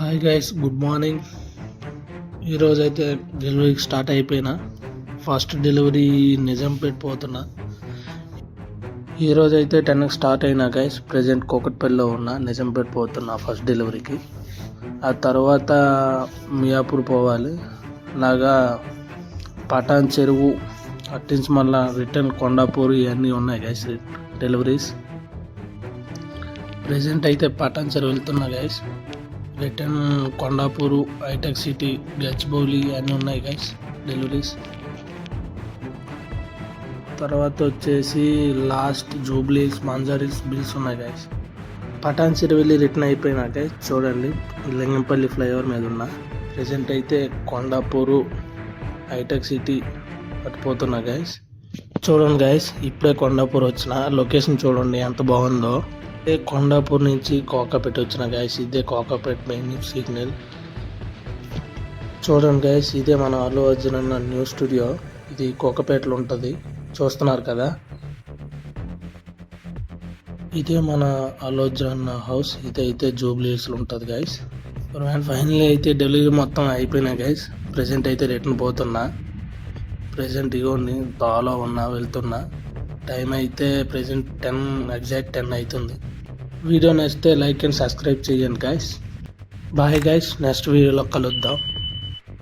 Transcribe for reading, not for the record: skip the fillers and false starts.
Hi guys, good morning. ఈరోజు అయితే డెలివరీకి స్టార్ట్ అయిపోయినా. ఫస్ట్ డెలివరీ నిజాంపేట్ పోతున్నా. ఈరోజు అయితే 10కి స్టార్ట్ అయినా గైస్. ప్రజెంట్ కూకట్పల్లిలో ఉన్నా. నిజాంపేట్ పోతున్నా ఫస్ట్ డెలివరీకి. ఆ తర్వాత మియాపూర్ పోవాలి. అలాగా పటాన్ చెరువు అట్టించి మళ్ళీ రిటర్న్ కొండాపూర్ ఇవన్నీ ఉన్నాయి గైస్ డెలివరీస్. ప్రజెంట్ అయితే పటాన్ చెరువు వెళ్తున్నా గైస్. రిటర్న్ కొండాపూరు, హైటెక్ సిటీ, గచ్చిబౌలి అన్నీ ఉన్నాయి గైస్ డెలివరీస్. తర్వాత వచ్చేసి లాస్ట్ జూబ్లీస్, మంజారీస్ బిల్స్ ఉన్నాయి గైస్. పటాన్ చెరువు వెళ్ళి రిటర్న్ అయిపోయినా గైస్. చూడండి, లింగంపల్లి ఫ్లైఓవర్ మీద ఉన్నా. ప్రజెంట్ అయితే కొండాపూరు, హైటెక్ సిటీ అటుపోతున్నా గైస్. చూడండి గైస్, ఇప్పుడే కొండాపూర్ వచ్చిన. లొకేషన్ చూడండి ఎంత బాగుందో. ఇదే కొండాపూర్ నుంచి కోకాపేట వచ్చిన గైస్. ఇదే కోకాపేట మెయిన్ సిగ్నల్. చూడండి గైస్, ఇదే మన అల్లు అర్జున్ అన్న న్యూ స్టూడియో. ఇది కోకాపేటలో ఉంటుంది, చూస్తున్నారు కదా. ఇదే మన అల్లు అర్జున్ అన్న హౌస్. ఇదైతే జూబ్లీస్లో ఉంటుంది గైస్. ఫైనల్లీ అయితే డెలివరీ మొత్తం అయిపోయినా గైస్. ప్రజెంట్ అయితే రిటర్న్ పోతున్నా. ప్రజెంట్ ఇగోండి బాలో ఉన్నా, వెళ్తున్నా. టైం అయితే ప్రజెంట్ 10 ఎగ్జాక్ట్ 10 అవుతుంది. వీడియో నచ్చితే లైక్ అండ్ సబ్స్క్రైబ్ చేయండి గైస్. బాయ్ గైస్, నెక్స్ట్ వీడియోలో కలుద్దాం.